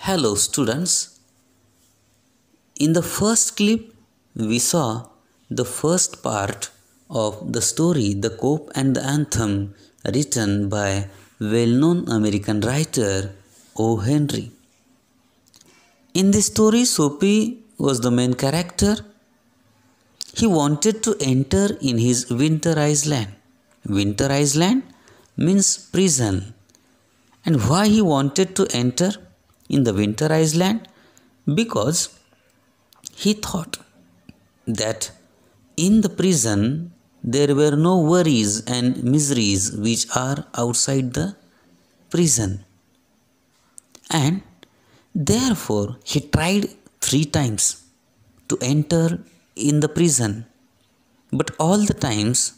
Hello students. In the first clip, we saw the first part of the story The Cope and the Anthem, written by well-known American writer O. Henry. In this story, Soapy was the main character. He wanted to enter in his Winter Island. Winter Island means prison. And why he wanted to enter in the Winter Island? Because he thought that in the prison there were no worries and miseries which are outside the prison. And therefore he tried 3 times to enter in the prison. But all the times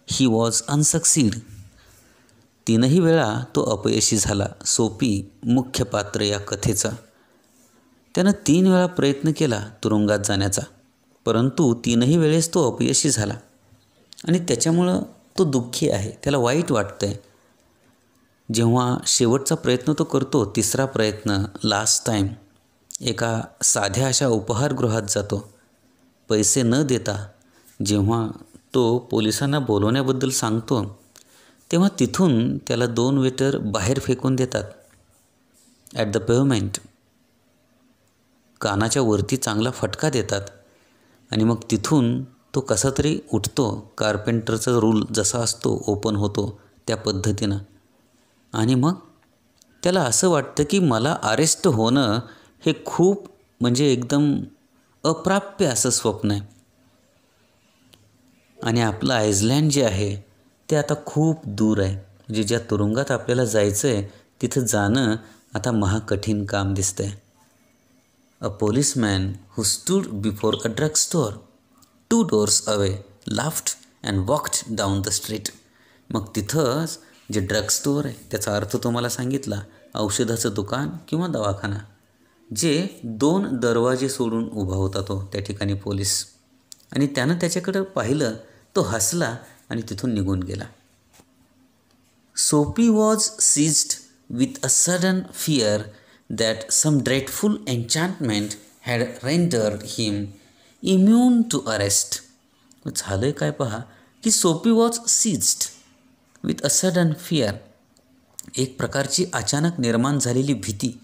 he was unsucceed. 3ही वेळा तो अपयशी झाला. सोपी मुख्य पात्र या कथेचा. त्यानं 3 वेळा प्रयत्न केला तुरुंगात जाण्याचा, परंतु 3ही वेळेस तो अपयशी झाला आणि त्याच्यामुळं तो दुःखी आहे. त्याला वाईट वाटतंय. जेव्हा शेवटचा प्रयत्न तो करतो, 3रा प्रयत्न, लास्ट टाईम, एका साध्या अशा उपहारगृहात जातो. पैसे न देता जेव्हा तो पोलिसांना बोलवण्याबद्दल सांगतो, तेव्हा तिथून त्याला 2 वेटर बाहेर फेकून देतात. ॲट द पेव्हमेंट, कानाच्या वरती चांगला फटका देतात आणि मग तिथून तो कसा तरी उठतो. कार्पेंटरचा रूल जसा असतो, ओपन होतो त्या पद्धतीनं. आणि मग त्याला असं वाटतं की मला अरेस्ट होणं हे खूप म्हणजे एकदम अप्राप्य असं स्वप्न आहे. आणि आपलं आयसलँड जे आहे ते आता खूप दूर आहे. म्हणजे ज्या तुरुंगात आपल्याला जायचं आहे तिथं जाणं आता महाकठीण काम दिसतंय. A policeman who stood before a drug store 2 doors away laughed and walked down the street. मग तिथंच जे ड्रग स्टोअर आहे त्याचा अर्थ तुम्हाला सांगितला, औषधाचं दुकान किंवा दवाखाना. जे 2 दरवाजे सोडून उभा होता तो त्या ठिकाणी पोलीस. आणि त्यानं त्याच्याकडं पाहिलं, तो हसला आणि तिथून निघून गेला. Soapy was seized with a sudden fear that some dreadful enchantment had rendered him immune to arrest. झालं काय पहा की Soapy was seized with a sudden fear. एक प्रकारची अचानक निर्माण झालेली भीती,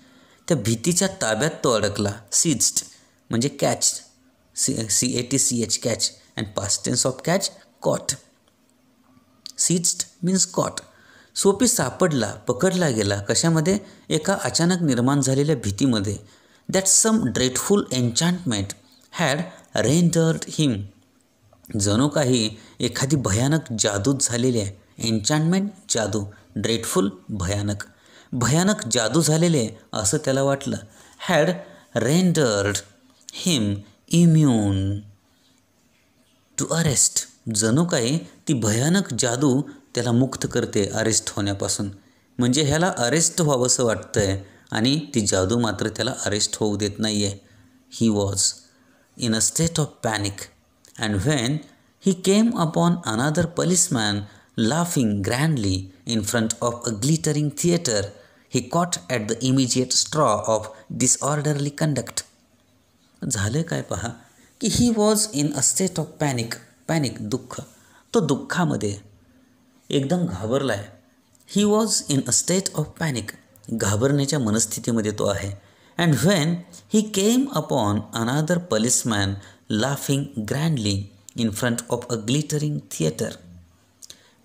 त्या भीतीच्या ताब्यात तो अडकला. सीज्ड म्हणजे catch, CATCH catch, and past tense of catch caught. Seized means caught. Soapy सापडला, पकडला गेला. कशामध्ये? एका अचानक निर्माण झालेल्या भीतीमध्ये. That some dreadful enchantment had rendered him. जणू काही एखादी भयानक जादूच झालेली आहे. एन्चॅन्टमेंट जादू, ड्रेडफुल भयानक, भयानक जादू झालेले असं त्याला वाटलं. Had rendered him immune to arrest. जणू काही ती भयानक जादू त्याला मुक्त करते अरेस्ट होण्यापासून. म्हणजे ह्याला अरेस्ट व्हावंसं वाटतंय आणि ती जादू मात्र त्याला अरेस्ट होऊ देत नाही आहे. He was in a state of panic and when he came upon another policeman laughing grandly in front of a glittering theater, he caught at the immediate straw of disorderly conduct. झालं काय पहा की he was in a state of panic. Panic दुःख, तो दुःखामध्ये एकदम घाबरला आहे. He was in a state of panic, घाबरण्याच्या मनस्थितीमध्ये तो आहे. And when he came upon another policeman laughing grandly in front of a glittering theater.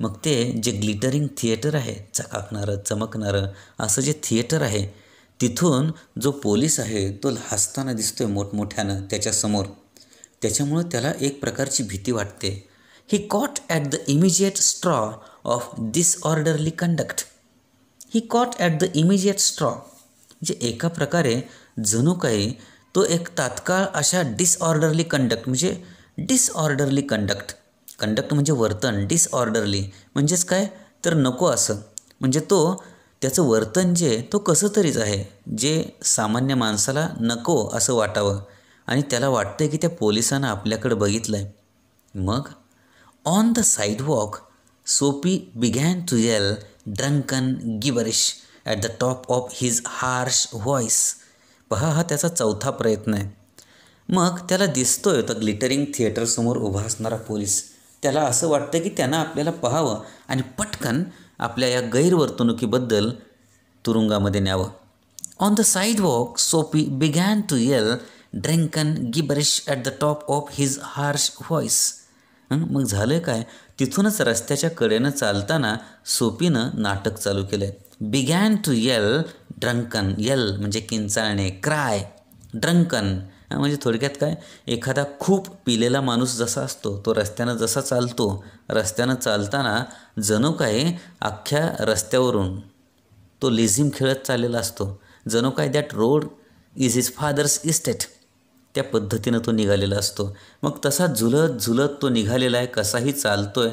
मग ते जे ग्लिटरिंग थिएटर आहे, चकाकणारं चमकणारं असं जे थिएटर आहे, तिथून जो पोलीस आहे तो हसताना दिसतोय मोठमोठ्यानं त्याच्यासमोर. त्याच्यामुळं त्याला एक प्रकारची भीती वाटते. He caught at the immediate straw of disorderly conduct. He caught at the immediate straw म्हणजे एका प्रकारे जणू काही तो एक तात्काळ अशा डिसऑर्डरली कंडक्ट, म्हणजे डिसऑर्डरली कंडक्ट, कंडक्ट म्हणजे वर्तन, डिसऑर्डरली म्हणजेच काय तर नको असं. म्हणजे तो त्याचं वर्तन जे तो कसं तरीच आहे, जे सामान्य माणसाला नको असं वाटावं. आणि त्याला वाटतं की त्या पोलिसांना आपल्याकडे बघितलं आहे. मग on the sidewalk Soapy began to yell drunken gibberish at the top of his harsh voice. पहा हा त्याचा चौथा प्रयत्न आहे. मग त्याला दिसतोय तर ग्लिटरिंग थिएटरसमोर उभा असणारा पोलीस. त्याला असं वाटतं की त्यानं आपल्याला पाहावं आणि पटकन आपल्या या गैरवर्तणुकीबद्दल तुरुंगामध्ये न्यावं. On the sidewalk Soapy began to yell drunken gibberish at the top of his harsh voice. मग झालं काय, तिथूनच रस्त्याच्या कडेनं चालताना सोपीनं नाटक चालू केलं आहे. Began to yell drunken, yell म्हणजे किंचाळणे, क्राय, ड्रंकन म्हणजे थोडक्यात काय, एखादा खूप पिलेला माणूस जसा असतो तो रस्त्यानं जसा चालतो, रस्त्यानं चालताना जणू काय अख्ख्या रस्त्यावरून तो लेझिम खेळत चाललेला असतो, जणू काय that road is his father's estate, त्या पद्धतीनं तो निघालेला असतो. मग तसा झुलत झुलत तो निघालेला आहे, कसाही चालतोय,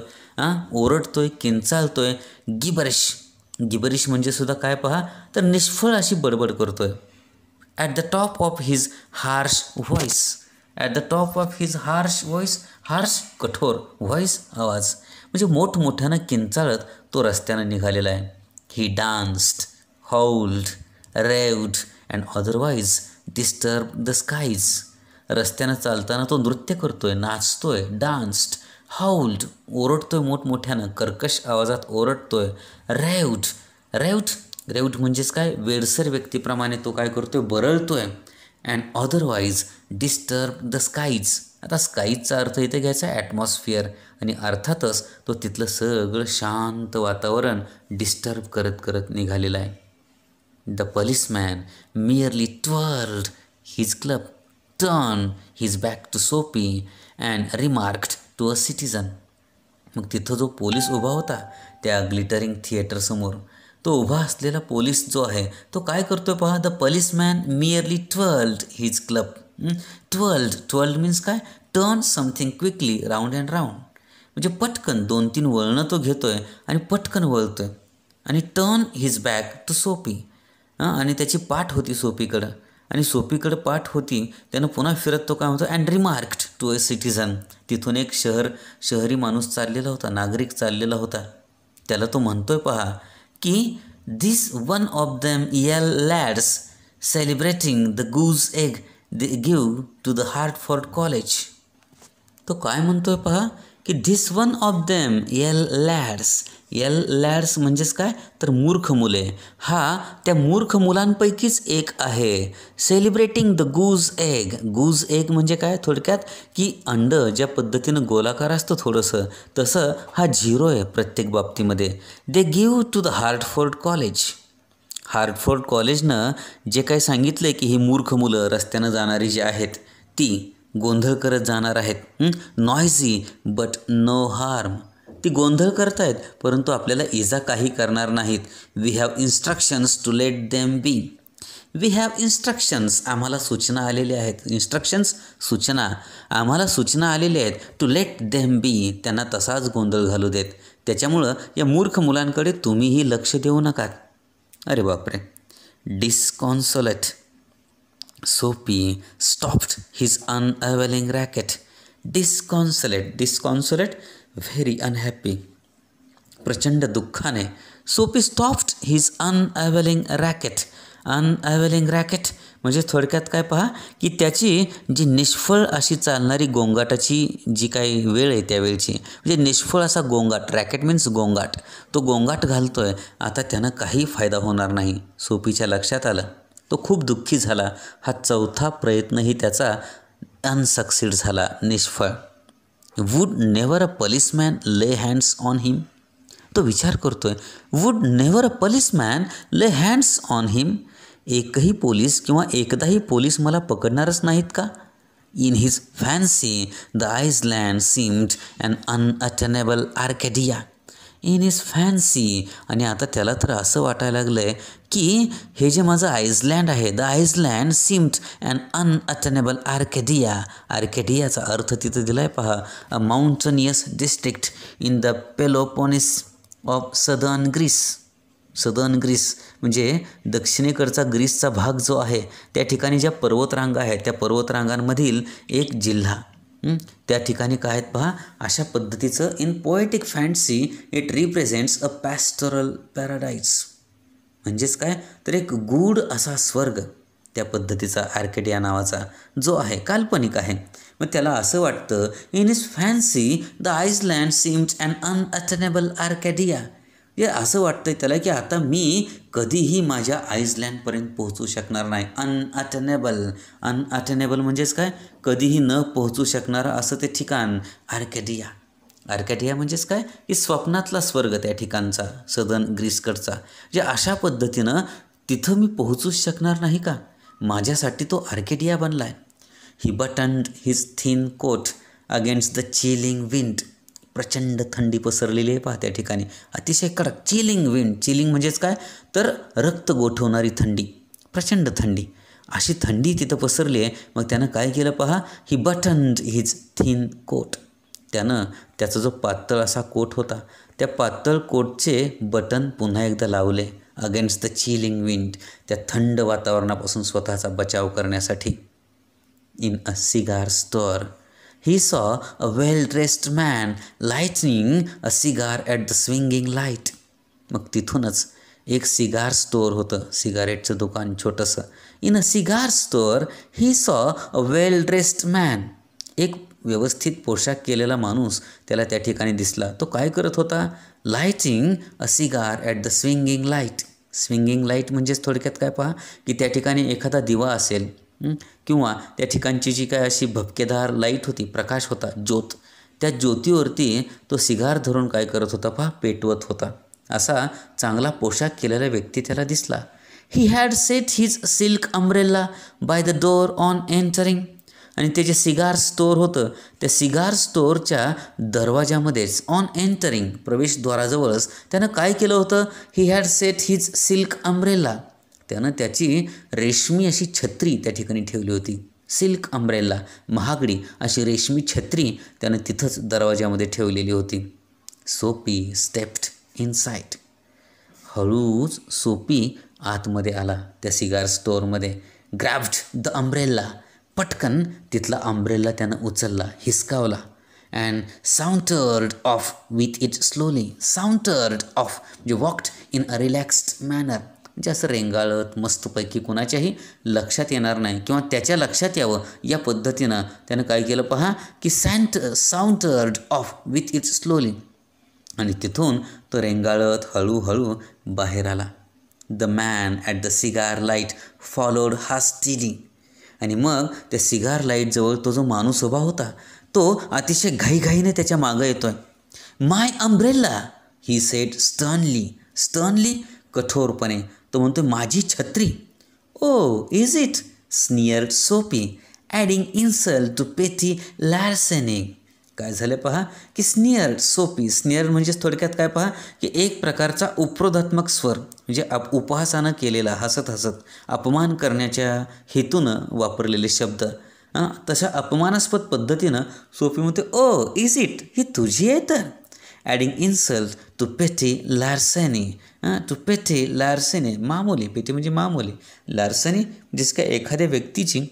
ओरडतोय, किंचाळतोय, गिबरिश, गिबरिश म्हणजे सुद्धा काय पहा तर निष्फळ अशी बडबड करतोय. At the top of his harsh voice, at the top of his harsh voice, harsh कठोर, व्हॉइस आवाज, म्हणजे मोठमोठ्यानं किंचाळत तो रस्त्यानं निघालेला आहे. He danced, howled, raved and otherwise disturb the skies. रस्त्यानं चालताना तो नृत्य करतोय, नाचतोय, डान्स्ड, हाऊल्ड ओरडतोय मोठमोठ्यानं, कर्कश आवाजात ओरडतोय, रेव्ड, रेव्ड, रेव्ड म्हणजेच काय, वेडसर व्यक्तीप्रमाणे तो काय करतोय, बरळतोय, and otherwise disturb the skies. आता स्काईजचा अर्थ इथे घ्यायचा ॲटमॉस्फिअर, आणि अर्थातच तो तिथलं सगळं शांत वातावरण डिस्टर्ब करत करत निघालेलं आहे. The policeman merely twirled his club, turned his back to Soapy and remarked to a citizen. मग तिथं जो पोलीस उभा होता त्या ग्लिटरिंग थिएटरसमोर, तो उभा असलेला पोलीस जो आहे तो काय करतोय पहा. The policeman merely twirled his club. twirled means काय, turn something quickly round and round, म्हणजे पटकन 2-3 वळणं तो घेतोय आणि पटकन वळतोय. आणि टर्न हिज बॅक टू सोपी, आणि त्याची पाठ होती सोपीकडं, आणि सोपीकडं पाठ होती, त्यानं पुन्हा फिरत तो काय होतो, and remarked to a citizen. तिथून एक शहरी माणूस चाललेला होता, नागरिक चाललेला होता. त्याला तो म्हणतोय पहा की this one of them Yale lads celebrating the goose egg they give to the Hartford College. तो काय म्हणतोय पहा की this one of them Yale lads, Yale lads म्हणजेच काय तर मूर्ख मुले, हा त्या मूर्ख मुलांपैकीच एक आहे. Celebrating the goose egg, goose egg म्हणजे काय थोडक्यात की अंड ज्या पद्धतीनं गोलाकार असतं थोडंसं, तसं हा झिरो आहे प्रत्येक बाबतीमध्ये. They give to the Hartford College. Hartford कॉलेजनं जे काही सांगितलं आहे की ही मूर्ख मुलं रस्त्यानं जाणारी जी आहेत ती गोंधळ करत जाणार आहेत, नॉयझी बट नो हार्म, ती गोंधळ करतायत परंतु आपल्याला इजा काही करणार नाहीत. We have instructions to let them be. We have instructions, आम्हाला सूचना आलेल्या आहेत. इन्स्ट्रक्शन्स सूचना, आम्हाला सूचना आलेल्या आहेत. टू लेट देम बी, त्यांना तसाच गोंधळ घालू देत. त्याच्यामुळं या मूर्ख मुलांकडे तुम्हीही लक्ष देऊ नका. अरे बापरे. डिस्कॉन्सोलेट Soapy stopped his unraveling racket. Disconsolate, very unhappy. प्रचंड दुःखाने सोपी स्टॉप्ड हिज अनअवेलिंग रॅकेट म्हणजे थोडक्यात काय पहा की त्याची जी निष्फळ अशी चालणारी गोंगाटाची जी काही वेळ आहे त्यावेळची, म्हणजे निष्फळ असा गोंगाट, रॅकेट मीन्स गोंगाट, तो गोंगाट घालतोय. आता त्यानं काही फायदा होणार नाही. सोपीच्या लक्षात आलं. तो खूप दुःखी झाला. हा चौथा प्रयत्नही त्याचा अनसक्सीड झाला, निष्फळ. वूड नेव्हर अ पॉलिसमॅन ले हँड्स ऑन हिम. तो विचार करतोय, वूड नेव्हर अ पॉलिसमॅन ले हँड्स ऑन हिम. एकही पोलीस किंवा एकदाही पोलीस मला पकडणारच नाहीत का. In his fancy the island seemed an unattainable Arcadia. In his fancy, आणि आता त्याला तर असं वाटायला लागलं आहे की हे जे माझं आईसलँड आहे, the island seemed an unattainable Arcadia. आर्केडियाचा अर्थ तिथं दिला आहे पहा, a mountainous district in the Peloponnese of southern Greece. Southern Greece म्हणजे दक्षिणेकडचा ग्रीसचा भाग जो आहे, त्या ठिकाणी ज्या पर्वतरांगा आहेत त्या पर्वतरांगांमधील एक जिल्हा. त्या ठिकाणी काय आहेत पहा, अशा पद्धतीचं in poetic fancy it represents a pastoral paradise. म्हणजेच काय तर एक गूढ असा स्वर्ग, त्या पद्धतीचा आर्केडिया नावाचा जो आहे काल्पनिक आहे. मग त्याला असं वाटतं in his fancy the island seemed an unattainable Arcadia. हे असं वाटतंय त्याला की आता मी कधीही माझ्या आईसलँडपर्यंत पोहोचू शकणार नाही. अनअटेनेबल म्हणजेच काय, कधीही न पोहोचू शकणारं असं ते ठिकाण आर्केडिया. आर्केडिया म्हणजेच काय की स्वप्नातला स्वर्ग त्या ठिकाणचा, सदर्न ग्रीसकडचा. जे अशा पद्धतीनं तिथं मी पोहोचूच शकणार नाही का, माझ्यासाठी तो आर्केडिया बनला आहे. He buttoned his thin coat against the chilling wind. प्रचंड थंडी पसरलेली आहे पहा त्या ठिकाणी, अतिशय कडक. चिलिंग विंड, चिलिंग म्हणजेच काय तर रक्त गोठवणारी थंडी, प्रचंड थंडी. अशी थंडी तिथं पसरली आहे. मग त्यानं काय केलं पहा, ही बटन्ड हिज थिन कोट. त्यानं त्याचा जो पातळ असा कोट होता, त्या पातळ कोटचे बटन पुन्हा एकदा लावले अगेन्स्ट द चिलिंग विंड, त्या थंड वातावरणापासून स्वतःचा बचाव करण्यासाठी. In a cigar store he saw a well-dressed man lighting a cigar at the swinging light. मग तिथूनच एक सिगार स्टोअर होतं, सिगारेटचं दुकान छोटंसं. In a cigar store he saw a well dressed man. एक व्यवस्थित पोशाख केलेला माणूस त्याला त्या ठिकाणी दिसला. तो काय करत होता, lighting a cigar at the swinging light. Swinging light म्हणजेच थोडक्यात काय पहा की त्या ठिकाणी एखादा दिवा असेल किंवा त्या ठिकाणची जी काय अशी भपकेदार लाईट होती, प्रकाश होता, ज्योत, त्या ज्योतीवरती तो सिगार धरून काय करत होता पहा, पेटवत होता. असा चांगला पोशाख केलेला व्यक्ती त्याला दिसला. He had set his silk umbrella by the door on entering. आणि ते जे सिगार स्टोअर होतं, त्या सिगार स्टोअरच्या दरवाजामध्येच ऑन एंटरिंग, प्रवेशद्वाराजवळच त्यानं काय केलं होतं, he had set his silk umbrella. त्यानं त्याची रेशमी अशी छत्री त्या ठिकाणी ठेवली होती. सिल्क अम्ब्रेला, महागडी अशी रेशमी छत्री त्यानं तिथंच दरवाजामध्ये ठेवलेली होती. सोपी स्टेप्ड इनसाइड. हळूच सोपी आतमध्ये आला त्या सिगार स्टोअरमध्ये. Grabbed the umbrella. पटकन तिथला अम्ब्रेला त्यानं उचलला, हिसकावला. And sauntered off with it slowly. Sauntered off म्हणजे walked in a relaxed manner. म्हणजे असं रेंगाळत मस्तपैकी कुणाच्याही लक्षात येणार नाही किंवा त्याच्या लक्षात यावं या पद्धतीनं त्यानं काय केलं पहा की sauntered off with it slowly. आणि तिथून तो रेंगाळत हळूहळू बाहेर आला. The man at the cigar light followed hastily. आणि मग त्या सिगार लाईटजवळ तो जो माणूस उभा होता तो अतिशय घाईघाईने त्याच्या मागं येतोय. My umbrella he said sternly. Sternly कठोरपणे तो म्हणतो, माझी छत्री. ओ इज इट स्नियर्ड सोपी ॲडिंग इन्सल्ट टू पेटी लार्सेनी. काय झालं पहा की स्नियर्ड सोपी. स्नियर म्हणजेच थोडक्यात काय पहा की एक प्रकारचा उपरोधात्मक स्वर, म्हणजे उपहासानं केलेला, हसत हसत अपमान करण्याच्या हेतूनं वापरलेले शब्द. तशा अपमानास्पद पद्धतीनं सोपी म्हणते, ओ इज इट, ही तुझी आहे तर. ॲडिंग इन्सल्ट टू पेटी लार्सेनी. टू पेटी लार्सेनी, मामूली. पेटी म्हणजे मामूली. लार्सेनी म्हणजेच काय एखाद्या व्यक्तीची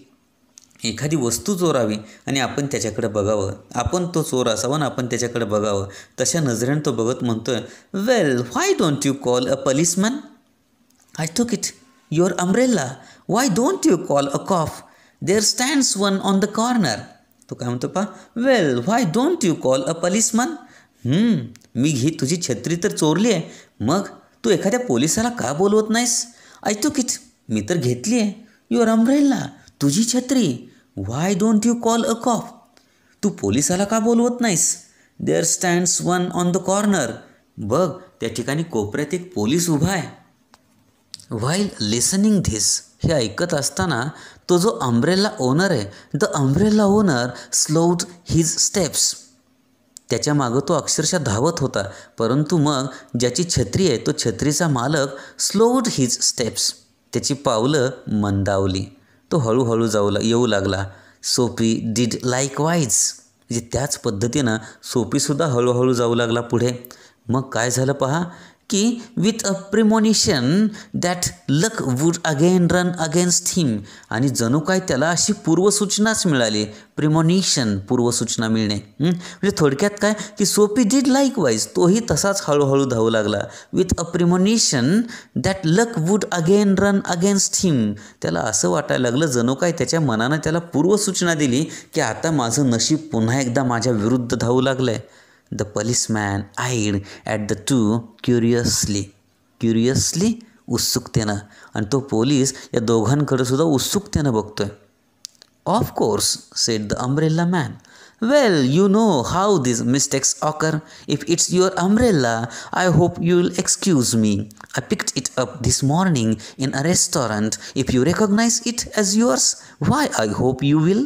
एखादी वस्तू चोरावी आणि आपण त्याच्याकडे बघावं, आपण तो चोर असावा आणि आपण त्याच्याकडे बघावं, तशा नजरेनं तो बघत म्हणतोय, well why don't you call a policeman. I took it your umbrella. Why don't you call a cop. There stands one on the corner. तो काय म्हणतो पहा, well why don't you call a policeman. मी ही तुझी छत्री तर चोरली आहे, मग तू एखाद्या पोलिसाला का बोलवत नाहीस. आय टूक इट, मी तर घेतली आहे. युअर अम्ब्रेला, तुझी छत्री. Why don't you call a cop, तू पोलिसाला का बोलवत नाहीस. There stands one on the corner. बघ त्या ठिकाणी कोपऱ्यात एक पोलीस उभा आहे. व्हाईल लिसनिंग धिस, हे ऐकत असताना तो जो अम्ब्रेला ओनर आहे, the umbrella owner slowed his steps. त्याच्या मागं तो अक्षरशः धावत होता, परंतु मग ज्याची छत्री आहे तो छत्रीचा मालक स्लोड हिज स्टेप्स, त्याची पावलं मंदावली. तो हळूहळू येऊ लागला. सोपी डिड लाईकवाईज, म्हणजे त्याच पद्धतीनं सोपीसुद्धा हळूहळू जाऊ लागला पुढे. मग काय झालं पहा की with a premonition that luck would again run against him. आणि जणू काय त्याला अशी पूर्वसूचनाच मिळाली. प्रिमोनिशन, पूर्वसूचना मिळणे. म्हणजे थोडक्यात काय की सोपी डीड लाईकवाईज, तोही तसाच हळूहळू धावू लागला. With a premonition that luck would again run against him. त्याला असं वाटायला लागलं जणू काय त्याच्या मनानं त्याला पूर्वसूचना दिली की आता माझं नशीब पुन्हा एकदा माझ्या विरुद्ध धावू लागलं आहे. The policeman eyed at the two curiously. उत्सुकतेनं. आणि तो पोलीस या दोघांकडे सुद्धा उत्सुकतेनं बघतोय. Of course, said the umbrella man. Well, you know how these mistakes occur. If it's your umbrella, I hope you'll excuse me. I picked it up this morning in a restaurant. If you recognize it as yours, why, I hope you will.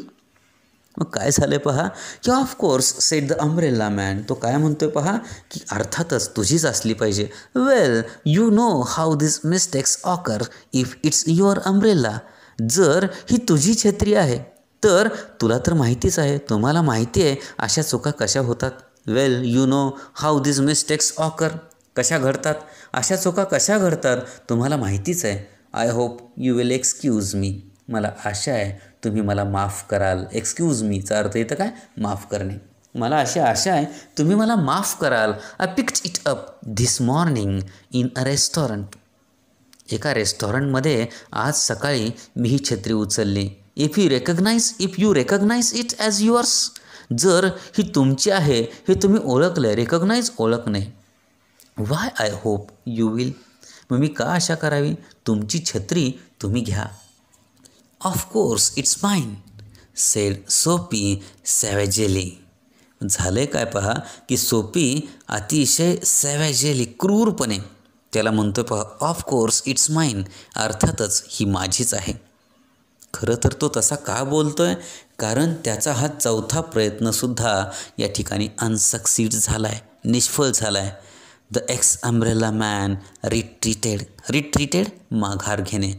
मग काय झालं पहा की of course said the umbrella man. तो काय म्हणतोय पहा की अर्थातच तुझीच असली पाहिजे. Well you know how this mistakes occur if it's your umbrella. जर ही तुझी छत्री आहे तर तुला तर माहितीच आहे, तुम्हाला माहिती आहे अशा चुका कशा होतात. Well you know how this mistakes occur, कशा घडतात, अशा चुका कशा घडतात तुम्हाला माहितीच आहे. I hope you will excuse me. मला आशा आहे तुम्ही मला माफ कराल. एक्सक्यूज मीचा अर्थ इथं काय, माफ करणे. मला अशी आशा आहे तुम्ही मला माफ कराल. I picked it up this morning in a restaurant. एका रेस्टॉरंटमध्ये आज सकाळी मी ही छत्री उचलली. If you recognize it as yours. जर ही तुमची आहे हे तुम्ही ओळखलं, रेकग्नाइज ओळखणे. Why I hope you will. मग मी का आशा करावी, तुमची छत्री तुम्ही घ्या. ऑफकोर्स इट्स माइन, सेड सोपी सॅव्हेजली. झालं काय पहा की सोपी अतिशय सॅव्हेजली, क्रूरपणे त्याला म्हणतोय पहा ऑफकोर्स इट्स माइन, अर्थातच ही माझीच आहे. खरं तर तो तसा का बोलतोय, कारण त्याचा हा चौथा प्रयत्नसुद्धा या ठिकाणी अनसक्सीड झाला आहे, निष्फळ झाला आहे. The x umbrella man retreated माघार घेणे.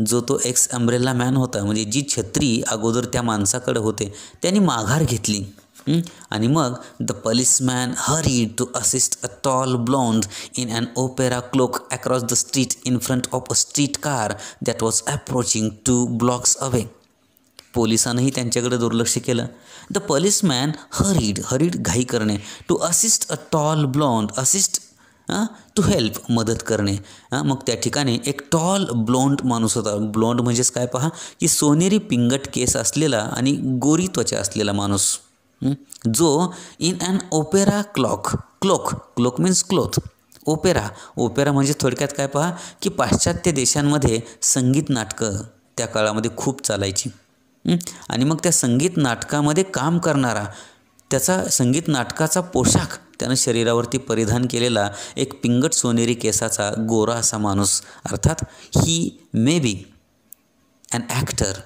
जो तो एक्स अम्ब्रेला मॅन होता, म्हणजे जी छत्री अगोदर त्या माणसाकडे होते त्यांनी माघार घेतली. आणि मग the policeman hurried to assist a tall blonde in an opera cloak across the street in front of a street car that was approaching 2 blocks away. पोलिसांनीही त्यांच्याकडे दुर्लक्ष केलं. द पोलिसमॅन हरीड घाई करणे, to assist a tall blonde, assist to help, मदत करणे. मग त्या ठिकाणी एक टॉल ब्लॉन्ड माणूस होता. ब्लॉन्ड म्हणजेच काय पहा की सोनेरी पिंगट केस असलेला आणि गोरी त्वचा असलेला माणूस, जो in an opera cloak means cloth. Opera म्हणजे थोडक्यात काय पहा की पाश्चात्य देशांमध्ये संगीत नाटकं त्या काळामध्ये खूप चालायची. आणि मग त्या संगीत नाटकामध्ये काम करणारा, त्याचा संगीत नाटकाचा पोशाख त्यानं शरीरावरती परिधान केलेला एक पिंगट सोनेरी केसाचा गोरा असा माणूस, अर्थात he may be an actor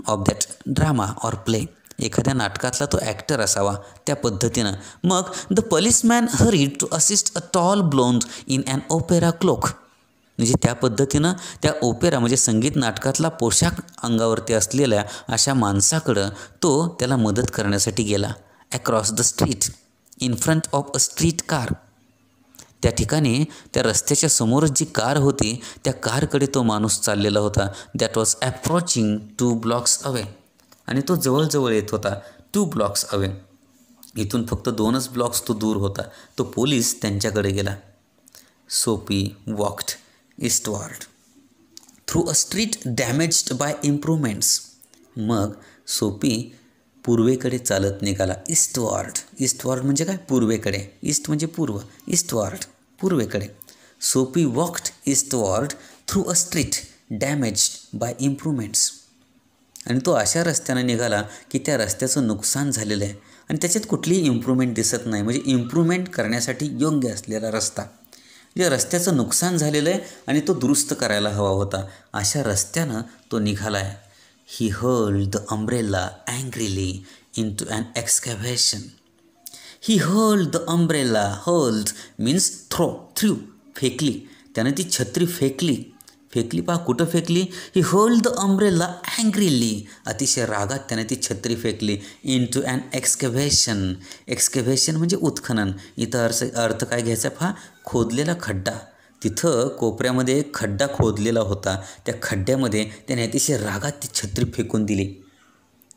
of that drama or play. एखाद्या नाटकातला तो ॲक्टर असावा त्या पद्धतीनं. मग the policeman hurried to assist a tall blonde in an opera cloak. म्हणजे त्या पद्धतीनं त्या ओपेरा म्हणजे संगीत नाटकातला पोशाख अंगावरती असलेल्या अशा माणसाकडं तो त्याला मदत करण्यासाठी गेला. Across the street in front of a street car. त्या ठिकाणी त्या रस्त्याच्या समोरच जी कार होती त्या कारकडे तो माणूस चाललेला होता. That was approaching 2 blocks away. आणि तो जवळजवळ येत होता 2 blocks अवे. इथून फक्त 2च ब्लॉक्स तो दूर होता. तो पोलीस त्यांच्याकडे गेला. Soapy walked eastward through a street damaged by improvements. मग सोपी पूर्वेकडे चालत निघाला. ईस्टवर्ड म्हणजे काय, पूर्वेकडे. ईस्ट म्हणजे पूर्व, ईस्टवर्ड पूर्वेकडे. Soapy walked eastward through a street damaged by improvements. आणि तो अशा रस्त्यानं निघाला की त्या रस्त्याचं नुकसान झालेलं आहे आणि त्याच्यात कुठलीही इम्प्रूव्हमेंट दिसत नाही. म्हणजे इम्प्रूव्हमेंट करण्यासाठी योग्य असलेला रस्ता, जे रस्त्याचं नुकसान झालेलं आहे आणि तो दुरुस्त करायला हवा होता, अशा रस्त्यानं तो निघाला आहे. He hurled the umbrella angrily into an excavation. He hurled the umbrella. Hurled means threw, फेकली. त्याने ती छत्री फेकली. फेकली पहा, कुठं फेकली? He hold the umbrella angrily, अतिशय रागात त्याने ती छत्री फेकली. Into an excavation. Excavation म्हणजे उत्खनन. इथं अर्थ काय घ्यायचा पहा? खोदलेला खड्डा. तिथं कोपऱ्यामध्ये एक खड्डा खोदलेला होता. त्या खड्ड्यामध्ये त्याने अतिशय रागात ती छत्री फेकून दिली.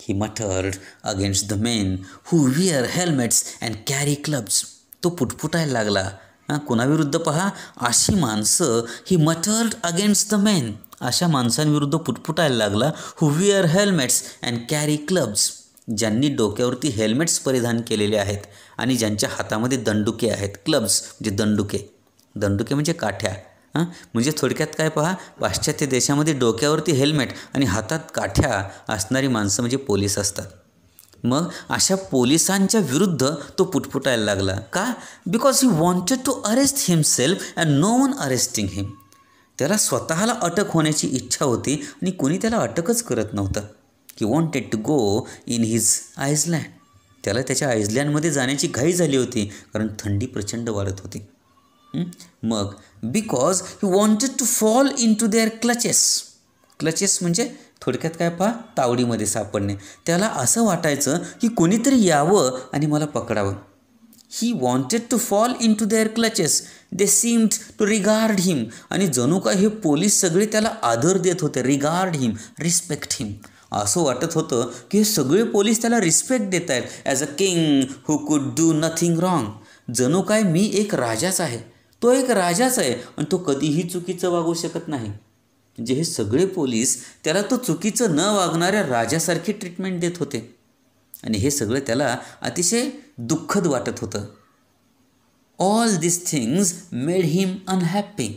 He muttered against the men who wear helmets and carry clubs. तो पुटपुटायला लागला. कोणाविरुद्ध पहा? अशी माणसं. He muttered against the men, अशा माणसांविरुद्ध पुटपुटायला लागला. Who wear helmets and carry clubs, ज्यांनी डोक्यावरती हेल्मेट्स परिधान केलेले आहेत आणि ज्यांच्या हातामध्ये दंडुके आहेत. क्लब्स म्हणजे दंडुके. दंडुके म्हणजे काठ्या. म्हणजे थोडक्यात काय पहा? पाश्चात्य देशामध्ये डोक्यावरती हेल्मेट आणि हातात काठ्या असणारी माणसं म्हणजे पोलीस असतात. मग अशा पोलिसांच्या विरुद्ध तो पुटपुटायला लागला. का? Because he wanted to arrest himself and no one arresting him. त्याला स्वतःला अटक होण्याची इच्छा होती आणि कोणी त्याला अटकच करत नव्हतं. He wanted to go in his island. त्याला त्याच्या आयसलँडमध्ये जाण्याची घाई झाली होती, कारण थंडी प्रचंड वाढत होती. मग because he wanted to fall into their clutches. Clutches म्हणजे थोडक्यात काय पहा? तावडीमध्ये सापडणे. त्याला असं वाटायचं की कोणीतरी यावं आणि मला पकडावं. He wanted to fall into their clutches. They seemed to regard him. आणि जणू काय हे पोलीस सगळे त्याला आदर देत होते. रिगार्ड हिम, रिस्पेक्ट हिम. असं वाटत होतं की हे सगळे पोलीस त्याला रिस्पेक्ट देत आहेत. ॲज अ किंग हू कुड डू नथिंग रॉंग. जणू काय मी एक राजाच आहे, तो एक राजाच आहे आणि तो कधीही चुकीचं वागू शकत नाही. म्हणजे हे सगळे पोलीस त्याला तो चुकीचं न वागणाऱ्या राजासारखी ट्रीटमेंट देत होते आणि हे सगळं त्याला अतिशय दुःखद वाटत होतं. All this things made him unhappy.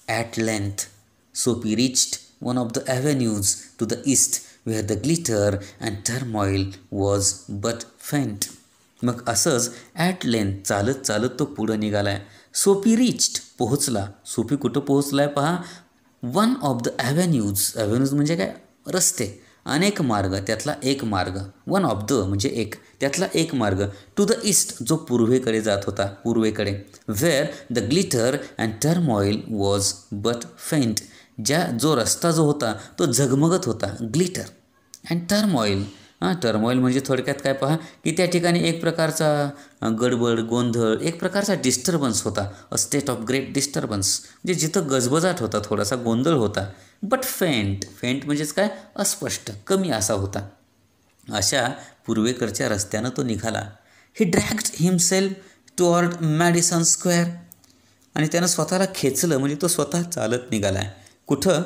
At length Soapy reached one of the avenues to the east where the glitter and turmoil was but faint. मग असंच ॲट लेंथ चालत चालत तो पुढं निघालाय. सोफी रिच्ड पोहोचला. सोफी कुठं पोहोचलाय पहा? One of the avenues. Avenues म्हणजे काय? रस्ते, अनेक मार्ग, त्यातला एक मार्ग. वन ऑफ द म्हणजे एक, त्यातला एक मार्ग. टू द ईस्ट जो पूर्वेकडे जात होता, पूर्वेकडे. Where the glitter and turmoil was but faint. जो रस्ता जो होता तो झगमगत होता. Glitter and टर्मॉईल. टर्मॉईल म्हणजे थोडक्यात काय पहा? की त्या ठिकाणी एक प्रकारचा गडबड, गोंधळ, एक प्रकारचा डिस्टर्बन्स होता. अ स्टेट ऑफ ग्रेट डिस्टर्बन्स. म्हणजे जिथं गजबजाट होता, थोडासा गोंधळ होता. But faint. फेंट म्हणजेच काय? अस्पष्ट, कमी असा होता. अशा पूर्वेकडच्या रस्त्यानं तो निघाला. ही ड्रॅग्ड हिमसेल्फ टुवर्ड मॅडिसन स्क्वेअर. आणि त्यानं स्वतःला खेचलं, म्हणजे तो स्वतः चालत निघाला आहे. कुठं?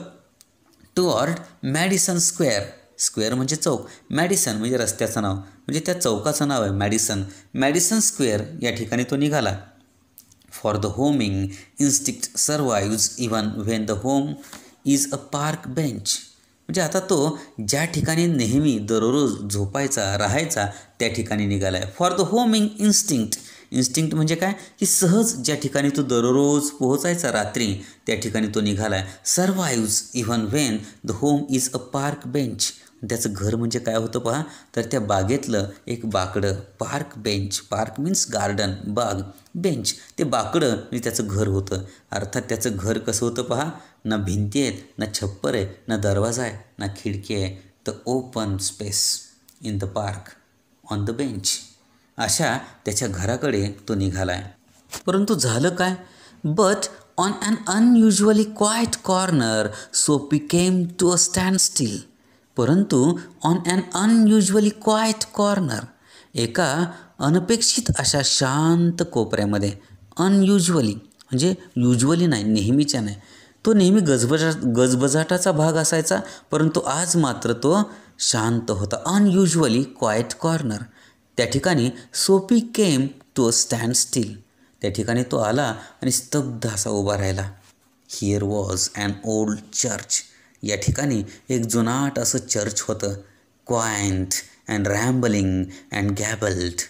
Toward Madison square. स्क्वेअर म्हणजे चौक. मॅडिसन म्हणजे रस्त्याचं नाव, म्हणजे त्या चौकाचं नाव आहे मॅडिसन. मॅडिसन स्क्वेअर या ठिकाणी तो निघाला. For the homing instinct survives even when the home is a park bench. म्हणजे आता तो ज्या ठिकाणी नेहमी दररोज झोपायचा, राहायचा, त्या ठिकाणी निघाला आहे. For the homing instinct. Instinct म्हणजे काय? की सहज ज्या ठिकाणी तो दररोज पोहोचायचा रात्री, त्या ठिकाणी तो निघाला आहे. Survives even when the home is a park bench. त्याचं घर म्हणजे काय होतं पहा? तर त्या बागेतलं एक बाकडं. Park bench. Park means garden, बाग. बेंच ते बाकडं म्हणजे त्याचं घर होतं. अर्थात त्याचं घर कसं होतं पहा? ना भिंती आहेत, ना छप्पर आहे, ना दरवाजा आहे, ना खिडकी आहे. The open space in the park on the bench. अशा त्याच्या घराकडे तो निघाला आहे. परंतु झालं काय? But on an unusually quiet corner Soapy came to a standstill. परंतु on an unusually quiet corner, एका अनपेक्षित अशा शांत कोपऱ्यामध्ये. अनयुज्युअली म्हणजे युज्युअली नाही, नेहमीच्या नाही. तो नेहमी गजबजाटाचा भाग असायचा, परंतु आज मात्र तो शांत होता. Unusually quiet corner. त्या ठिकाणी Soapy came to a standstill. त्या ठिकाणी तो आला आणि स्तब्ध असा उभा राहिला. Here was an old church. या ठिकाणी एक जुनाट असं चर्च होतं. Quaint and rambling and gabled.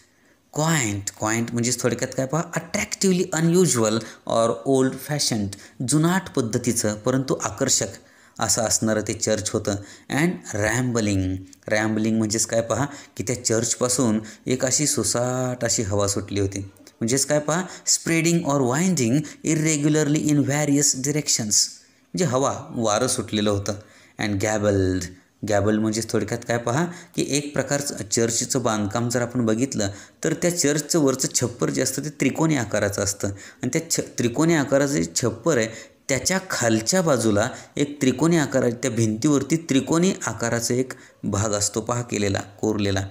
Quaint म्हणजे थोडक्यात काय पहा? Attractively unusual or old fashioned. जुनाट पद्धतीचं परंतु आकर्षक असं असणारं ते चर्च होतं. अँड रॅम्बलिंग म्हणजेच काय पहा? की त्या चर्चपासून एक अशी सुसाट अशी हवा सुटली होती. म्हणजेच काय पहा? Spreading or winding irregularly in various directions. म्हणजे हवा, वारं सुटलेलं होतं. अँड गॅबल्ड, गॅबल्ड म्हणजे थोडक्यात काय पहा की एक प्रकारचं चर्चचं बांधकाम जर आपण बघितलं तर त्या चर्चचं वरचं छप्पर जे असतं ते त्रिकोणी आकाराचं असतं आणि त्या त्रिकोणी आकाराचं जे छप्पर आहे त्याच्या खालच्या बाजूला एक त्रिकोणी त्या भिंतीवरती त्रिकोणी आकाराचा एक भाग असतो पहा केलेला, कोरलेला,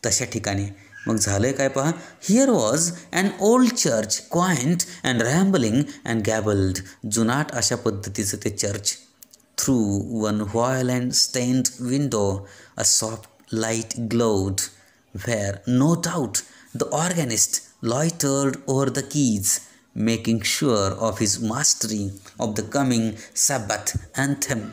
तशा ठिकाणी. मग झालं आहे काय पहा, here was an old church, quaint and rambling and gabled. जुनाट अशा पद्धतीचं ते church. Through one violent stained window, a soft light glowed, where no doubt the organist loitered over the keys, making sure of his mastery of the coming Sabbath anthem.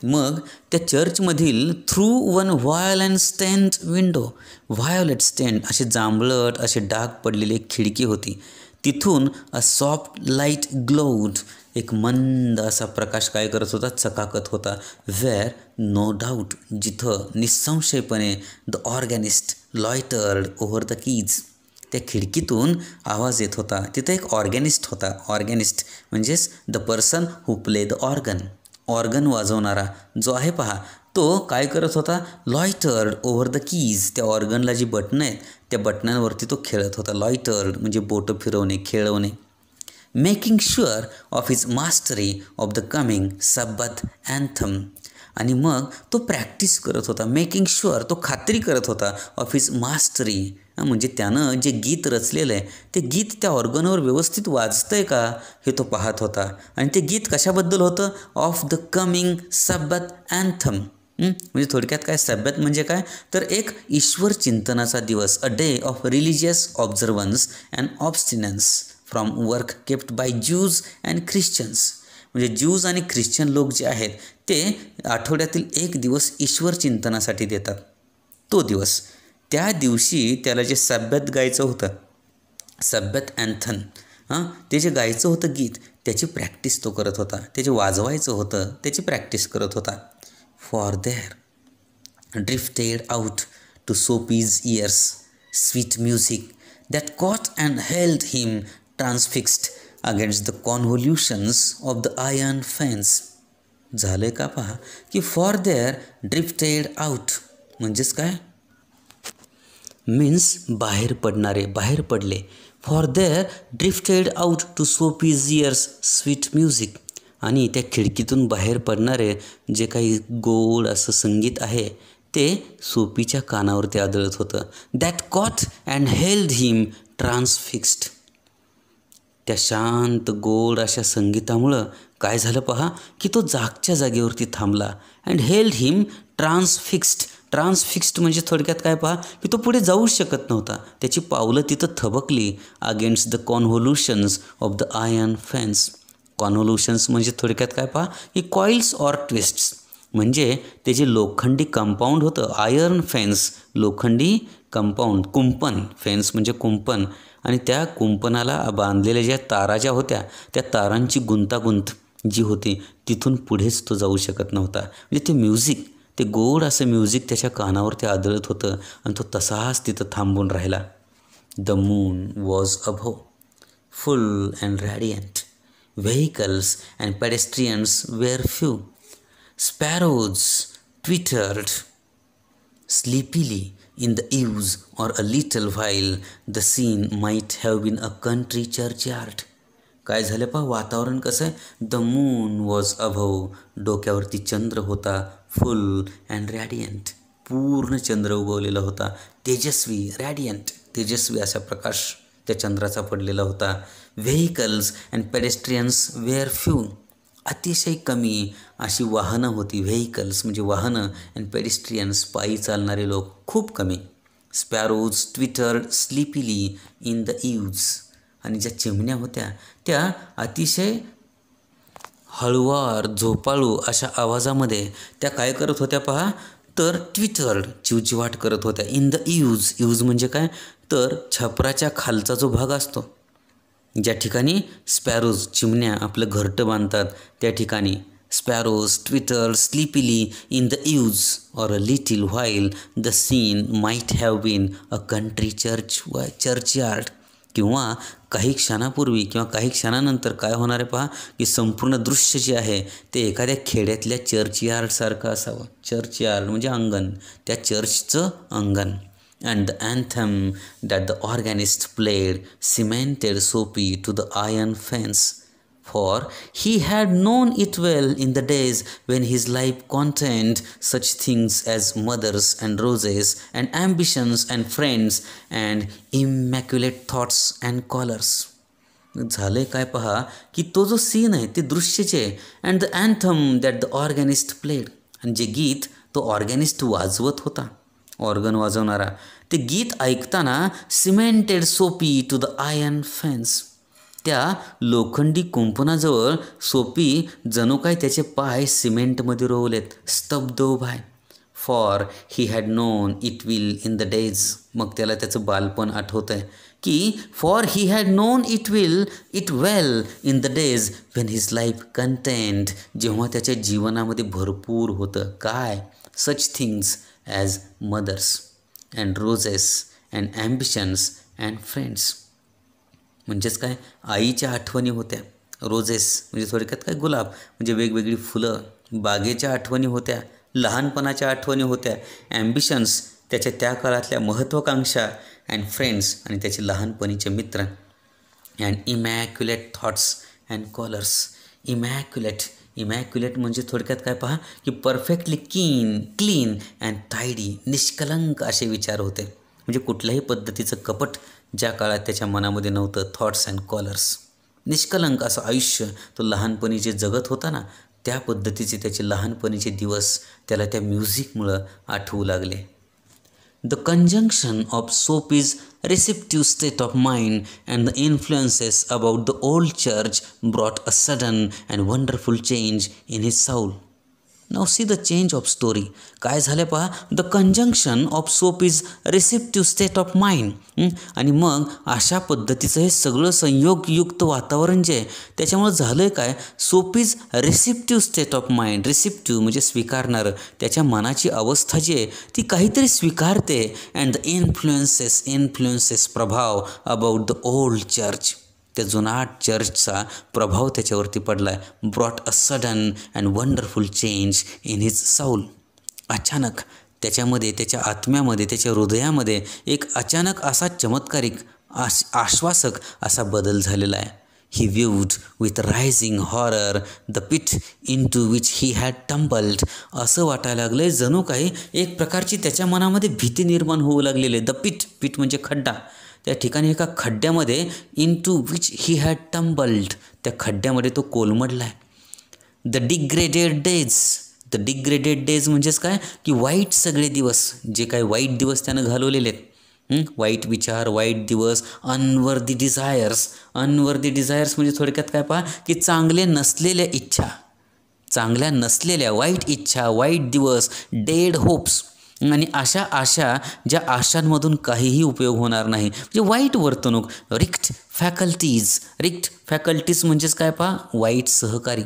मग त्या चर्चमधील through one violet stained window, violet stained असे जांभळट असे डाग पडलेली एक खिडकी होती. तिथून अ सॉफ्ट लाईट ग्लोड, एक मंद असा प्रकाश काय करत होता, चकाकत होता. वेअर नो डाऊट, जिथं निसंशयपणे द ऑर्गॅनिस्ट लॉयटर्ड ओव्हर द कीज, त्या खिडकीतून आवाज येत होता. तिथं एक ऑर्गॅनिस्ट होता. ऑर्गॅनिस्ट म्हणजेच the person who play the organ वाजवणारा जो आहे पहा, तो काय करत होता, लॉयटर्ड ओव्हर द कीज, त्या ऑर्गनला जी बटणं आहेत त्या बटणांवरती तो खेळत होता. लॉयटर्ड म्हणजे बोटं फिरवणे, खेळवणे. Making sure of his mastery of the coming Sabbath anthem, आणि मग तो प्रॅक्टिस करत होता. मेकिंग शुअर, तो खात्री करत होता, ऑफ हिज मास्टरी, म्हणजे त्यानं जे गीत रचलेलं आहे ते गीत त्या ऑर्गनवर व्यवस्थित वाजतं आहे का हे तो पाहत होता. आणि ते गीत कशाबद्दल होतं, of the coming Sabbath anthem. म्हणजे थोडक्यात काय, सब्बत म्हणजे काय, तर एक ईश्वर चिंतनाचा दिवस, a day of religious observance and abstinence from work kept by Jews and Christians. म्हणजे ज्यूज आणि ख्रिश्चन लोक जे आहेत ते आठवड्यातील एक दिवस ईश्वर चिंतनासाठी देतात. तो दिवस, त्या दिवशी त्याला जे सब्बत गायचं होतं, सब्बत अँथन, ते जे गायचं होतं गीत, त्याची प्रॅक्टिस तो करत होता. ते जे वाजवायचं होतं त्याची प्रॅक्टिस करत होता. For there drifted out to Soapy's ears sweet music that caught and held him transfixed against the convolutions of the iron fence. झालं का पहा की फॉर देअर ड्रिफ्टेड आउट म्हणजेच काय, मीन्स बाहेर पडणारे, बाहेर पडले. For there drifted out to Soapy's ears sweet music, आणि त्या खिडकीतून बाहेर पडणारे जे काही गोड असं संगीत आहे ते सोपीच्या कानावरती आदळत होतं. That caught and held him ट्रान्सफिक्स्ड. त्या शांत गोड अशा संगीतामुळं काय झालं पहा की तो जागच्या जागेवरती थांबला. And held him ट्रान्सफिक्स्ड. ट्रान्सफिक्स्ड म्हणजे थोडक्यात काय पहा की तो पुढे जाऊच शकत नव्हता. त्याची पावलं तिथं थबकली against the convolutions of the iron fence. Convolutions म्हणजे थोडक्यात काय पहा की कॉइल्स ऑर ट्विस्ट्स, म्हणजे ते जे लोखंडी कंपाऊंड होतं, आयर्न फेन्स, लोखंडी कंपाऊंड, कुंपण, फेन्स म्हणजे कुंपण, आणि त्या कुंपणाला बांधलेल्या ज्या तारा ज्या होत्या त्या तारांची गुंतागुंत जी होती तिथून पुढेच तो जाऊ शकत नव्हता. म्हणजे ते म्युझिक, ते गोड असं म्युझिक त्याच्या कानावरती आदळत होतं आणि तो तसाच तिथं थांबून राहिला. The moon was above, full and radiant. Vehicles and pedestrians were few. Sparrows twittered sleepily in the eaves, or a little while the scene might have been a country churchyard. काय झालं पहा, वातावरण कसं आहे, द मून वॉज अभव, डोक्यावरती चंद्र होता, फुल and रॅडियंट, पूर्ण चंद्र उगवलेला होता, तेजस्वी, रॅडियंट, तेजस्वी असा प्रकाश त्या चंद्राचा पडलेला होता. Vehicles and pedestrians were few, अतिशय कमी अशी वाहनं होती. व्हेकल्स म्हणजे वाहनं, अँड पेडिस्ट्रियन्स पायी चालणारे लोक खूप कमी. स्पॅरोज ट्विटर्ड स्लीपिली इन द इव्ज, आणि ज्या चिमण्या होत्या त्या अतिशय हळुवार झोपाळू अशा आवाजामध्ये त्या काय करत होत्या पहा, तर ट्विटर्ड चिवचिवाट करत होत्या. इन द इव्ज, इव्ज म्हणजे काय, तर छपराच्या खालचा जो भाग असतो, ज्या ठिकाणी स्पॅरोज चिमण्या आपलं घरटं बांधतात त्या ठिकाणी. Sparrows twitter sleepily in the eaves, or a little while the scene might have been a country churchyard, किंवा काही क्षणापूर्वी किंवा काही क्षणानंतर काय होणार आहे पहा, की संपूर्ण दृश्य जे आहे ते एखाद्या खेड्यातल्या चर्चयार्डसारखं असावं. चर्चयार्ड म्हणजे अंगण, त्या चर्चचं अंगण. And the anthem that the organist played cemented Sophie to the iron fence, for he had known it well in the days when his life contained such things as mothers and roses and ambitions and friends and immaculate thoughts and collars. झालंय काय पहा, की तो जो scene आहे ते दृश्यचे आहे. And the anthem that the organist played, आणि जे गीत तो ऑर्गॅनिस्ट वाजवत होता, ऑर्गन वाजवणारा, ते गीत ऐकताना सिमेंटेड सोपी टू द आयर्न फेन्स, त्या लोखंडी कुंपणाजवळ सोपी जणू काय त्याचे पाय सिमेंटमध्ये रोवलेत, स्तब्ध उभा आहे. For he had known it will in the days, मग त्याला त्याचं बालपण आठवतं आहे की for he had known it well in the days when his life content, जेव्हा त्याच्या जीवनामध्ये भरपूर होतं काय, such things as mothers and roses and ambitions and friends. म्हणजेच काय, आईच्या आठवणी होत्या, रोजेस म्हणजे थोडक्यात काय गुलाब म्हणजे वेगवेगळी फुलं, बागेच्या आठवणी होत्या, लहानपणाच्या आठवणी होत्या, ॲम्बिशन्स त्याच्या त्या काळातल्या महत्त्वाकांक्षा, अँड फ्रेंड्स आणि त्याचे लहानपणीचे मित्र, and immaculate thoughts and collars. Immaculate म्हणजे थोडक्यात काय पहा, की परफेक्टली क्लीन अँड टायडी, निष्कलंक असे विचार होते, म्हणजे कुठल्याही पद्धतीचं कपट ज्या काळात त्याच्या मनामध्ये नव्हतं. थॉट्स अँड कॉलर्स, निष्कलंक असं आयुष्य तो लहानपणी जे जगत होता ना, त्या पद्धतीचे त्याचे लहानपणीचे दिवस त्याला त्या म्युझिकमुळं आठवू लागले. The conjunction of Sophie's receptive state of mind and the influences about the old church brought a sudden and wonderful change in his soul. Now see the change of story. काय झालं पहा, the conjunction of Soapy's receptive state of mind, आणि मग अशा पद्धतीचं हे सगळं संयोगयुक्त वातावरण जे आहे त्याच्यामुळं झालं आहे काय, Soapy's receptive state of mind, receptive म्हणजे स्वीकारणारं, त्याच्या मनाची अवस्था जी आहे ती काहीतरी स्वीकारते. अँड द इन्फ्लुएन्सेस प्रभाव अबाउट द ओल्ड चर्च, त्या जुनाट चर्चचा प्रभाव त्याच्यावरती पडला आहे. Brought a sudden and wonderful change in his साऊल. अचानक त्याच्यामध्ये, त्याच्या आत्म्यामध्ये, त्याच्या हृदयामध्ये एक अचानक असा चमत्कारिक आश्वासक असा बदल झालेला आहे. He viewed with rising horror the pit into which he had tumbled. असं वाटायला लागलं आहे जणू काही एक प्रकारची त्याच्या मनामध्ये भीती निर्माण होऊ लागलेली आहे. द पिट म्हणजे खड्डा, त्या ठिकाणी एका खड्ड्यामध्ये into which he had tumbled, त्या खड्ड्यामध्ये तो कोलमडला आहे. द डिग्रेडेड डेज म्हणजेच काय, की वाईट सगळे दिवस, जे काही वाईट दिवस त्यानं घालवलेले आहेत, वाईट विचार, वाईट दिवस, अनवर्दी डिझायर्स म्हणजे थोडक्यात काय पहा, की चांगल्या नसलेल्या वाईट इच्छा, वाईट दिवस, डेड होप्स, आणि अशा आशा ज्या आशांमधून काहीही उपयोग होणार नाही, म्हणजे वाईट वर्तणूक. रिक्ट फॅकल्टीज म्हणजेच काय पहा, वाईट सहकारी,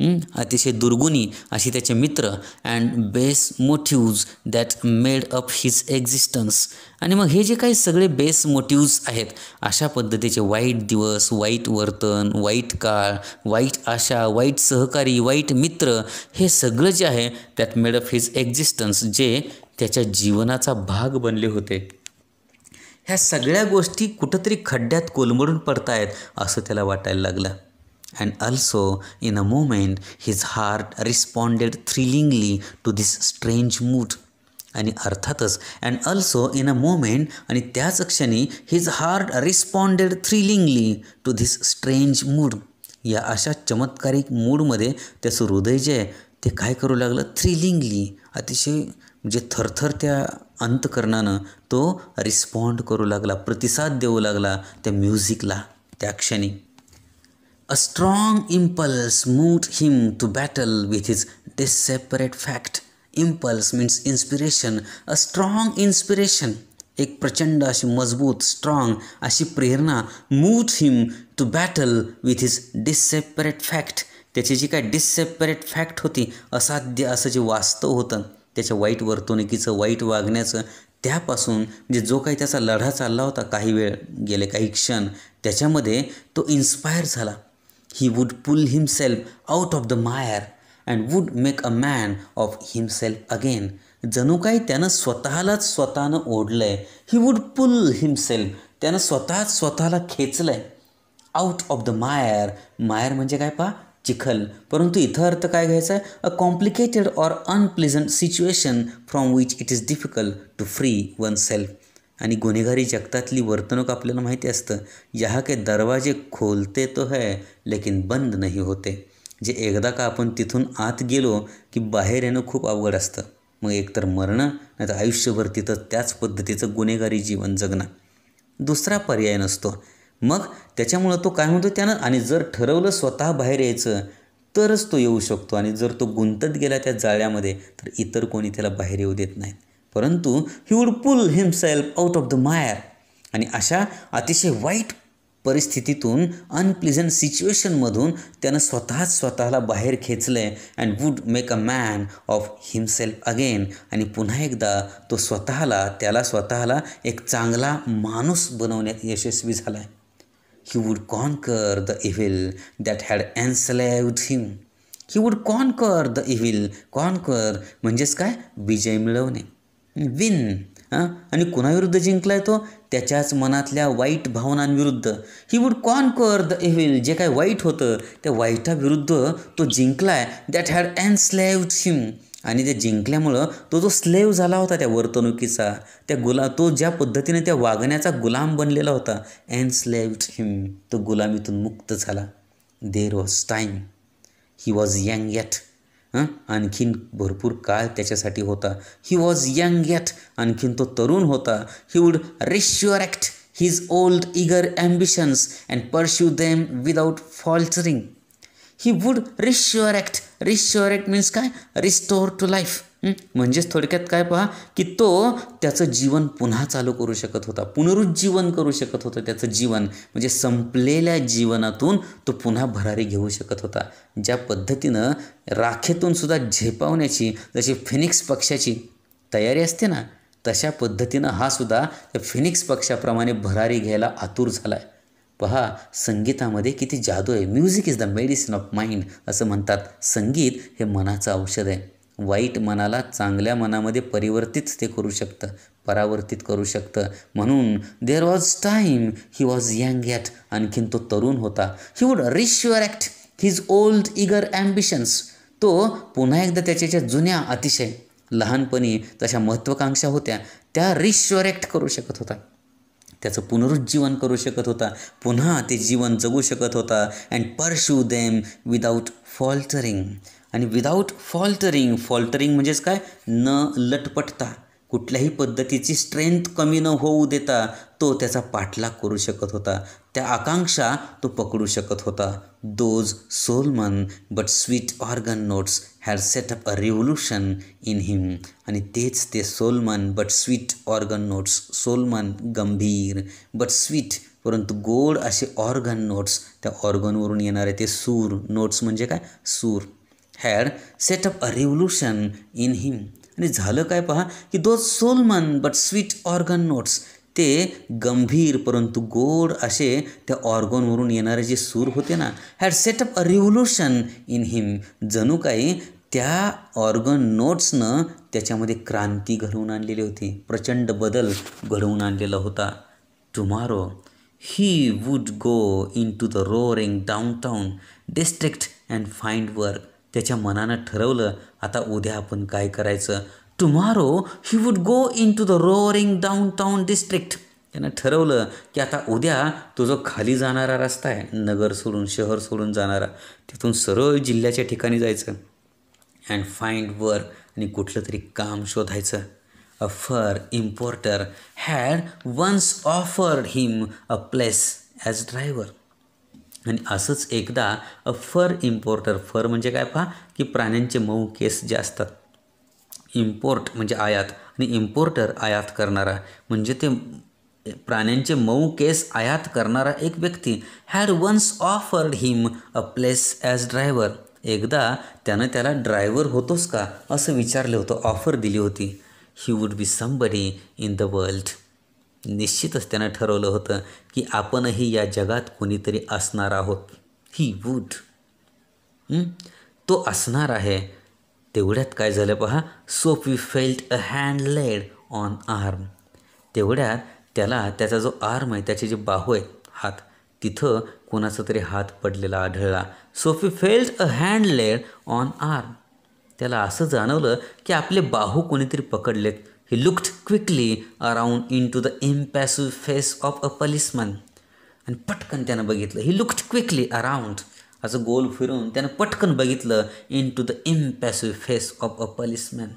अतिशय दुर्गुणी अशी त्याचे मित्र. And base motives that made up his existence. आणि मग हे जे काही सगळे बेस मोटिव्ज आहेत, अशा पद्धतीचे वाईट दिवस, वाईट वर्तन, वाईट काळ, वाईट आशा, वाईट सहकारी, वाईट मित्र, हे सगळं जे आहे त्यात मेड अप हिज एक्झिस्टन्स, जे त्याच्या जीवनाचा भाग बनले होते. ह्या सगळ्या गोष्टी कुठंतरी खड्ड्यात कोलमडून पडतायत असं त्याला वाटायला लागलं. And also in a moment his heart responded thrillingly to this strange mood. आणि अर्थातच and also in a moment, आणि त्याच क्षणी his heart responded thrillingly to this strange mood. या अशा चमत्कारिक मूडमध्ये त्याचं हृदय जे आहे ते काय करू लागलं, थ्रिलिंगली, अतिशय म्हणजे थरथर त्या अंतकरणानं तो रिस्पॉन्ड करू लागला, प्रतिसाद देऊ लागला त्या म्युझिकला त्या क्षणी. A strong impulse moved him to battle with his disparate fact. Impulse means inspiration. A strong inspiration, एक प्रचंड अशी मजबूत, स्ट्रॉंग अशी प्रेरणा, moved him to battle with his disparate fact. त्याची जी काय डिससेपरेट फॅक्ट होती, असाध्य असं जे वास्तव होतं त्याच्या वाईट वर्तणुकीचं, वाईट वागण्याचं, त्यापासून म्हणजे जो काही त्याचा लढा चालला होता काही वेळ गेले काही क्षण त्याच्यामध्ये तो इन्स्पायर झाला. He would pull himself out of the mire and would make a man of himself again. जणू काही त्यानं स्वतःनं ओढलं आहे. ही वूड पुल हिमसेल्फ, त्यानं स्वतःला खेचलं आहे. आउट ऑफ द मायर, मायर म्हणजे काय पहा, चिखल. परंतु इथं अर्थ काय घ्यायचा आहे, a complicated or unpleasant situation from which it is difficult to free oneself. आणि गुन्हेगारी जगतातली वर्तणूक आपल्याला माहिती असतं, यहाँ के दरवाजे खोलते तो है लेकिन बंद नाही होते. जे एकदा का आपण तिथून आत गेलो की बाहेर येणं खूप अवघड असतं. मग एकतर मरणं नाही तर आयुष्यभर तिथं त्याच पद्धतीचं गुन्हेगारी जीवन जगणं, दुसरा पर्याय नसतो. मग त्याच्यामुळं तो काय म्हणतो त्यानं, आणि जर ठरवलं स्वतः बाहेर यायचं तरच तो येऊ शकतो. आणि जर तो गुंतत गेला त्या जाळ्यामध्ये तर इतर कोणी त्याला बाहेर येऊ देत नाही. परंतु he would pull himself out of the mire. आणि अशा अतिशय वाईट परिस्थितीतून, अनप्लिझंट सिच्युएशनमधून त्यानं स्वतःला बाहेर खेचलं आहे. And would make a man of himself again. आणि पुन्हा एकदा तो त्याला स्वतःला एक चांगला माणूस बनवण्यात यशस्वी झाला आहे. ही would conquer the evil that had एन्स्लेव्ड him. He would conquer the evil. Conquer म्हणजेच काय, विजय मिळवणे, विन. आणि कुणाविरुद्ध जिंकलाय तो, त्याच्याच मनातल्या वाईट भावनांविरुद्ध. He would conquer the evil, जे काय वाईट होतं त्या वाईटाविरुद्ध तो जिंकलाय. दॅट हॅड एन्स्लेव्ड हिम. आणि ते जिंकल्यामुळं तो जो स्लेव झाला होता त्या वर्तणुकीचा, तो ज्या पद्धतीने त्या वागण्याचा गुलाम बनलेला होता, एन्स्लेव्ड हिम, तो गुलामीतून मुक्त झाला. देर was time, he was young yet. आणखीन भरपूर काळ त्याच्यासाठी होता. ही वॉज यंग येट, आणखीन तो तरुण होता. He would resurrect his old eager ambitions and pursue them without faltering. He would resurrect means काय, रिस्टोर टू लाईफ. म्हणजेच थोडक्यात काय पहा की तो त्याचं जीवन पुन्हा चालू करू शकत होता, पुनरुज्जीवन करू शकत होतं त्याचं जीवन. म्हणजे संपलेल्या जीवनातून तो पुन्हा भरारी घेऊ शकत होता. ज्या पद्धतीनं राखेतून सुद्धा झेपावण्याची जशी फिनिक्स पक्षाची तयारी असते ना, तशा पद्धतीनं हा सुद्धा त्या फिनिक्स पक्षाप्रमाणे भरारी घ्यायला आतुर झाला आहे. पहा, संगीतामध्ये किती जादू आहे. Music is the medicine of mind असं म्हणतात. संगीत हे मनाचं औषध आहे. वाईट मनाला चांगल्या मनामध्ये ते करू शकतं, परावर्तित करू शकतं. म्हणून there was time, he was young yet, आणखीन तो तरुण होता. He would resurrect his old eager ambitions. तो पुन्हा एकदा त्याच्या जुन्या अतिशय लहानपणी तशा महत्त्वाकांक्षा होत्या त्या रिश्युअरेक्ट करू शकत होता. त्याचं पुनरुज्जीवन करू शकत होता, पुन्हा ते जीवन जगू शकत होता. And pursue them without faltering. आणि विदाऊट फॉल्टरिंग म्हणजेच काय, न लटपटता, कुठल्याही पद्धतीची स्ट्रेंथ कमी न होऊ देता तो त्याचा पाठलाग करू शकत होता. त्या आकांक्षा तो पकडू शकत होता. Those Solomon but sweet organ notes had set up a revolution in him. आणि तेच ते Solomon but sweet organ notes, Solomon गंभीर, बट स्वीट परंतु गोड असे ऑर्गन नोट्स, त्या ऑर्गनवरून येणारे ते सूर, नोट्स म्हणजे काय, सूर, had set up a revolution in him. आणि झालं काय पहा की those Solomon but sweet organ notes, ते गंभीर परंतु गोड असे त्या ऑर्गनवरून येणारे जे सूर होते ना, had set up a revolution in him. जणू काही त्या ऑर्गन नोट्सनं त्याच्यामध्ये क्रांती घडवून आणलेली होती, प्रचंड बदल घडवून आणलेला होता. Tomorrow he would go into the roaring downtown district and find work. त्याच्या मनानं ठरवलं आता उद्या आपण काय करायचं. Tomorrow he would go into the roaring downtown district. त्यानं ठरवलं की आता उद्या तो जो खाली जाणारा रस्ता आहे, नगर सोडून शहर सोडून जाणारा, तिथून सरळ जिल्ह्याच्या ठिकाणी जायचं. अँड फाइंड वर्क, आणि कुठलं तरी काम शोधायचं. A fur importer had once offered him a place as driver. आणि असंच एकदा अ फर इम्पोर्टर, फर म्हणजे काय पहा की प्राण्यांचे मऊ केस जे असतात, इम्पोर्ट म्हणजे आयात आणि इम्पोर्टर आयात करणारा, म्हणजे ते प्राण्यांचे मऊ केस आयात करणारा एक व्यक्ती. Had once offered him a place as driver. एकदा त्यानं त्याला ड्रायव्हर होतोस का असं विचारलं होतं, ऑफर दिली होती. He would be somebody in the world. निश्चितच त्यानं ठरवलं होतं की आपणही या जगात कोणीतरी असणार आहोत. He would. तो असणार आहे. तेवढ्यात काय झालं पहा. Soapy felt a hand laid on arm. तेवढ्यात त्याला त्याचा जो आर्म आहे, त्याचे जे बाहू आहेत, हात, तिथं कोणाचा तरी हात पडलेला आढळला. Soapy felt a hand laid on arm. त्याला असं जाणवलं की आपले बाहू कोणीतरी पकडलेत. He looked quickly around into the impassive face of a policeman. आणि पटकन त्यानं बघितलं. He looked quickly around. असं गोल फिरून त्यानं पटकन बघितलं into the impassive face of a policeman.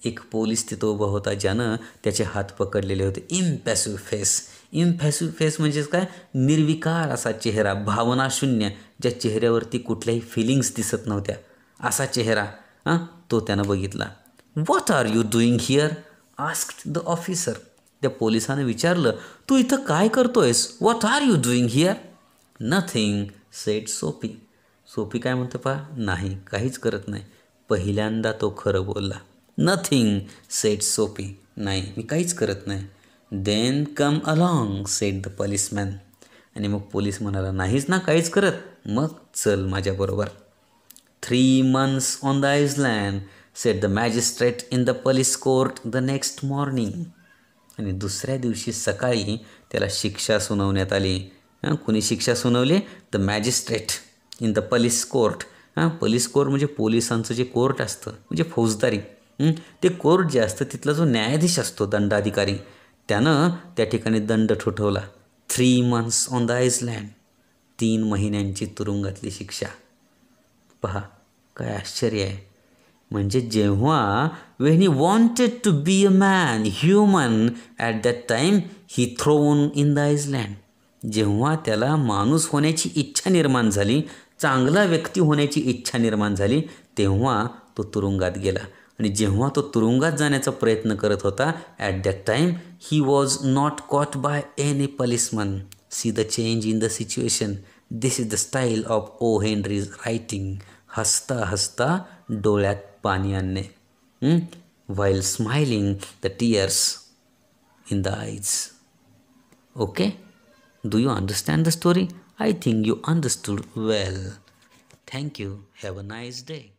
एक पोलीस तिथं उभा होता ज्यानं त्याचे हात पकडलेले होते. इम्पॅसिव्ह फेस. इम्पॅसिव्ह फेस म्हणजेच काय. निर्विकार असा चेहरा, भावनाशून्य, ज्या चेहऱ्यावरती कुठल्याही फिलिंग्स दिसत नव्हत्या, असा चेहरा तो त्यानं बघितला. What are you doing here asked the officer. त्या पोलिसानं विचारलं, तू इथं काय करतोयस. What are you doing here. Nothing said Soapy. Soapy काय म्हणतो पहा. नाही, काहीच करत नाही. पहिल्यांदा तो खरं बोलला. Nothing said Soapy. नाही, मी काहीच करत नाही. Then come along said the policeman. आणि मग पोलीस म्हणाला, नाहीच ना काहीच करत, मग चल माझ्याबरोबर. 3 months on the island said the magistrate in the police court the next morning. आणि दुसऱ्या दिवशी सकाळी त्याला शिक्षा सुनावण्यात आली. कुणी शिक्षा सुनावली. The magistrate in the police court. Police court म्हणजे पोलिसांचं जे कोर्ट असतं, म्हणजे फौजदारी. ते कोर्ट जे असतं तिथला जो न्यायाधीश असतो, दंडाधिकारी, त्यानं त्या ठिकाणी दंड ठोठवला. 3 months ऑन द आयसलँड. 3 महिन्यांची तुरुंगातली शिक्षा. पहा काय आश्चर्य आहे. म्हणजे जेव्हा when he wanted to be a man, human, at that time he thrown in the island. जेव्हा त्याला माणूस होण्याची इच्छा निर्माण झाली, चांगला व्यक्ती होण्याची इच्छा निर्माण झाली, तेव्हा तो तुरुंगात गेला. आणि जेव्हा तो तुरुंगात जाण्याचा प्रयत्न करत होता, at that time he was not caught by any policeman. See the change in the situation. This is the style of O Henry's writing. हसता हसता डोळ्यात पाणी आणणे. while smiling the tears in the eyes. Okay? Do you understand the story? I think you understood well. Thank you. Have a nice day.